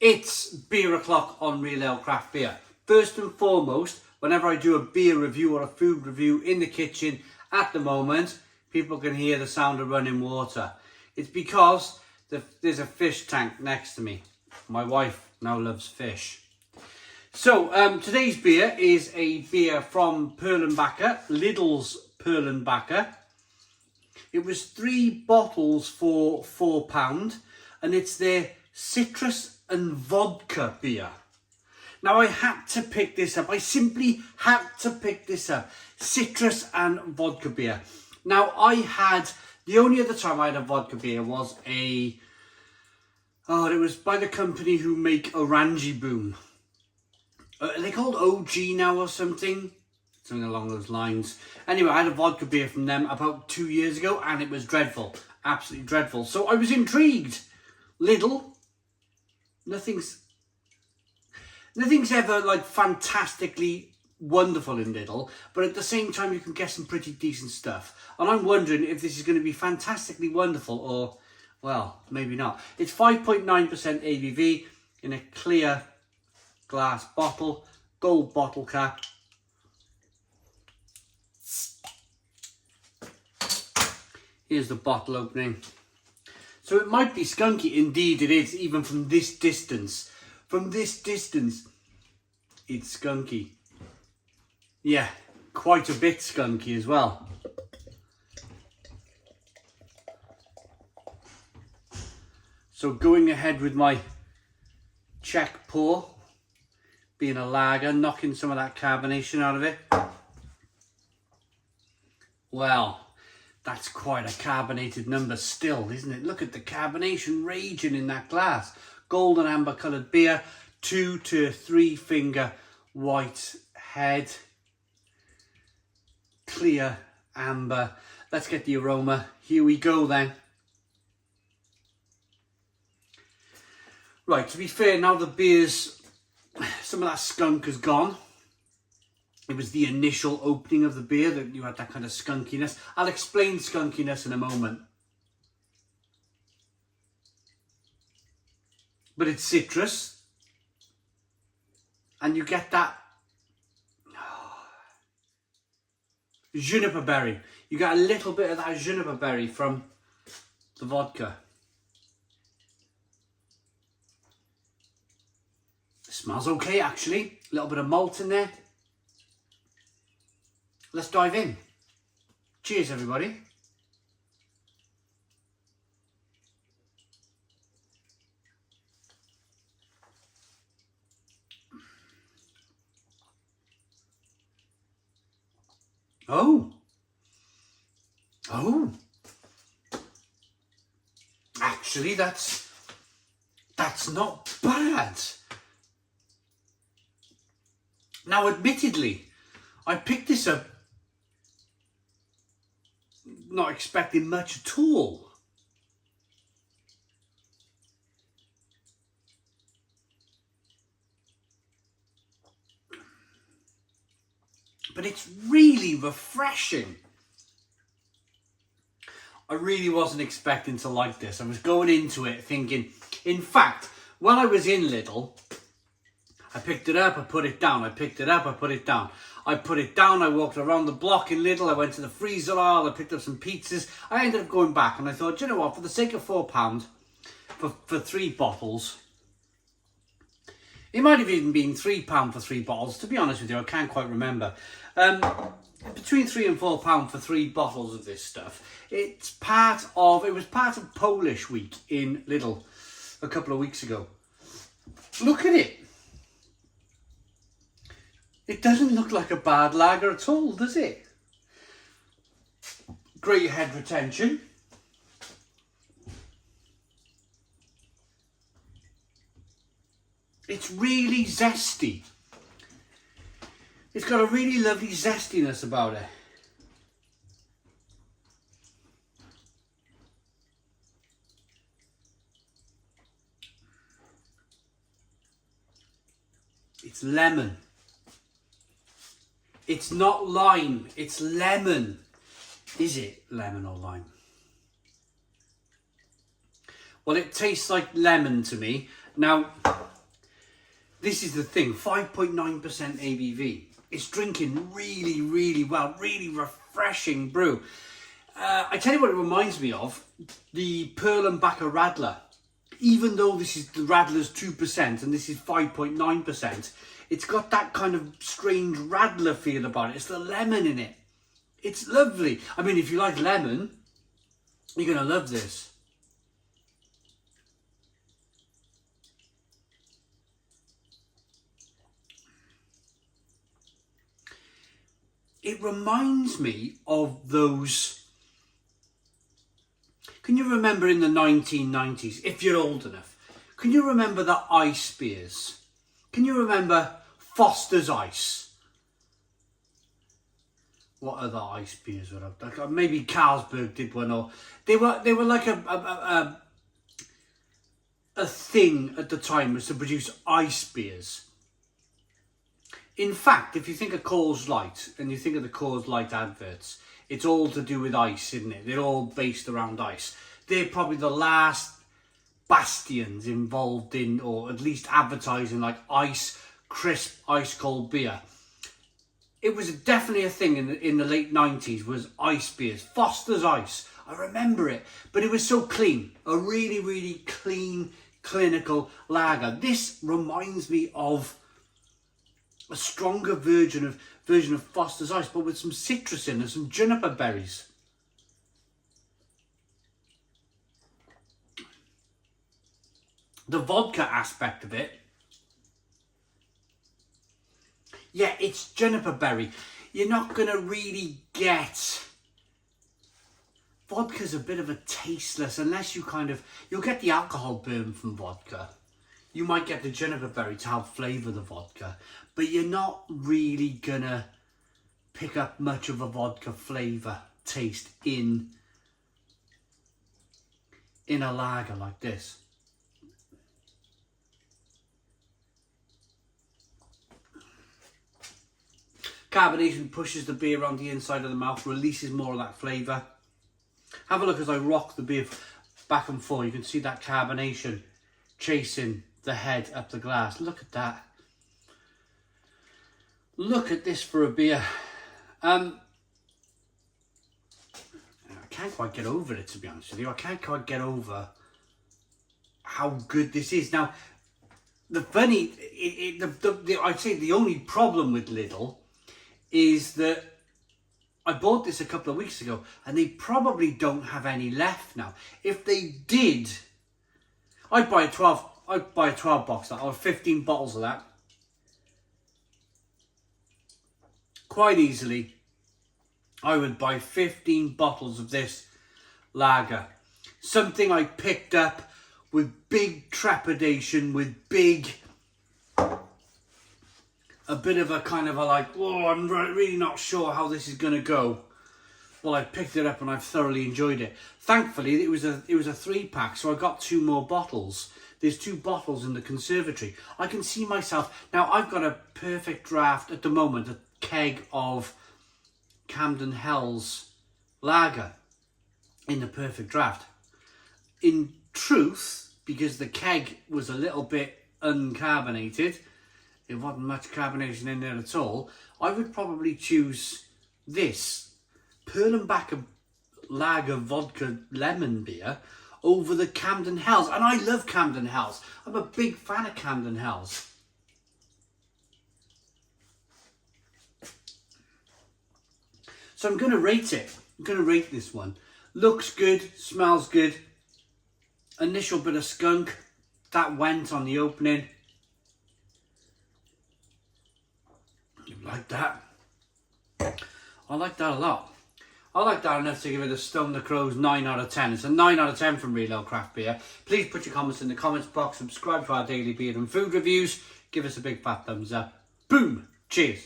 It's beer o'clock on Real Ale Craft Beer. First and foremost, whenever I do a beer review or a food review in the kitchen at the moment, people can hear the sound of running water. It's because there's a fish tank next to me. My wife now loves fish. So today's beer is a beer from Perlenbacher, Lidl's Perlenbacher. It was 3 bottles for £4 and it's their citrus and vodka beer. Now I had to pick this up. I simply had to pick this up. Citrus and vodka beer. Now the only other time I had a vodka beer was it was by the company who make Orangy Boom. Are they called OG now or something? Something along those lines. Anyway, I had a vodka beer from them about 2 years ago and it was dreadful. Absolutely dreadful. So I was intrigued. Lidl, nothing's ever like fantastically wonderful in Lidl, but at the same time you can get some pretty decent stuff. And I'm wondering if this is going to be fantastically wonderful or, well, maybe not. It's 5.9% ABV in a clear glass bottle, gold bottle cap. Here's the bottle opening. So it might be skunky. Indeed it is, even from this distance. From this distance, it's skunky. Yeah, quite a bit skunky as well. So going ahead with my check pour, being a lager, knocking some of that carbonation out of it. Well, that's quite a carbonated number still, isn't it? Look at the carbonation raging in that glass. Golden amber coloured beer, 2 to 3 finger white head. Clear amber. Let's get the aroma. Here we go then. Right, to be fair, now the beer's, some of that skunk has gone. It was the initial opening of the beer that you had that kind of skunkiness. I'll explain skunkiness in a moment. But it's citrus. And you get that juniper berry. You get a little bit of that juniper berry from the vodka. It smells okay actually. A little bit of malt in there. Let's dive in. Cheers, everybody. Oh. Actually, that's not bad. Now, admittedly, I picked this up not expecting much at all. But it's really refreshing. I really wasn't expecting to like this. I was going into it thinking, in fact, when I was in Lidl, I picked it up, I put it down, I picked it up, I put it down. I put it down, I walked around the block in Lidl, I went to the freezer aisle, I picked up some pizzas. I ended up going back and I thought, you know what, for the sake of £4, for 3 bottles, it might have even been £3 for 3 bottles, to be honest with you, I can't quite remember. Between £3 and £4 for 3 bottles of this stuff. It was part of Polish Week in Lidl a couple of weeks ago. Look at it. It doesn't look like a bad lager at all, does it? Great head retention. It's really zesty. It's got a really lovely zestiness about it. It's lemon. It's not lime, it's lemon. Is it lemon or lime? Well, it tastes like lemon to me. Now, this is the thing, 5.9% ABV. It's drinking really, really well, really refreshing brew. I tell you what it reminds me of, the Perlenbacher Radler. Even though this is the Radler's 2% and this is 5.9%, it's got that kind of strange Radler feel about it. It's the lemon in it. It's lovely. I mean, if you like lemon, you're going to love this. It reminds me of those... Can you remember in the 1990s, if you're old enough, can you remember the ice beers? Can you remember Foster's Ice? What other ice beers were there? Like maybe Carlsberg did one, or they were like a thing at the time, was to produce ice beers. In fact, if you think of Coors Light and you think of the Coors Light adverts, it's all to do with ice, isn't it? They're all based around ice. They're probably the last bastions involved in, or at least advertising, like ice, crisp, ice cold beer. It was definitely a thing in the late 90s, was ice beers. Foster's Ice. I remember it. But it was so clean. A really, really clean, clinical lager. This reminds me of a stronger version of Foster's Ice, but with some citrus in and some juniper berries. The vodka aspect of it, yeah, it's juniper berry. You're not going to really get... Vodka's a bit of a tasteless, unless you you'll get the alcohol burn from vodka. You might get the juniper berry to help flavour the vodka, but you're not really going to pick up much of a vodka flavour taste in a lager like this. Carbonation pushes the beer on the inside of the mouth, releases more of that flavour. Have a look as I rock the beer back and forth. You can see that carbonation chasing the head up the glass. Look at that. Look at this for a beer. I can't quite get over it, to be honest with you. I can't quite get over how good this is. Now, the funny, I'd say the only problem with Lidl is that I bought this a couple of weeks ago and they probably don't have any left now. If they did, I'd buy a 12 box of that, or 15 bottles of that. Quite easily, I would buy 15 bottles of this lager. Something I picked up with big trepidation, with a bit of a kind of a like, oh, I'm really not sure how this is going to go. Well, I picked it up and I've thoroughly enjoyed it. Thankfully, it was a 3-pack, so I got 2 more bottles. There's 2 bottles in the conservatory. I can see myself... Now, I've got a perfect draft at the moment, a keg of Camden Hell's lager in the perfect draft. In truth, because the keg was a little bit uncarbonated, there wasn't much carbonation in there at all, I would probably choose this Perlenbacher Lager Vodka Lemon Beer over the Camden Hells. And I love Camden Hells. I'm a big fan of Camden Hells. So I'm going to rate it. I'm going to rate this one. Looks good, smells good. Initial bit of skunk, that went on the opening. Like that. I like that a lot. I like that enough to give it a Stone the Crows 9 out of 10. It's a 9 out of 10 from Real Ale Craft Beer. Please put your comments in the comments box. Subscribe to our daily beer and food reviews. Give us a big fat thumbs up. Boom. Cheers.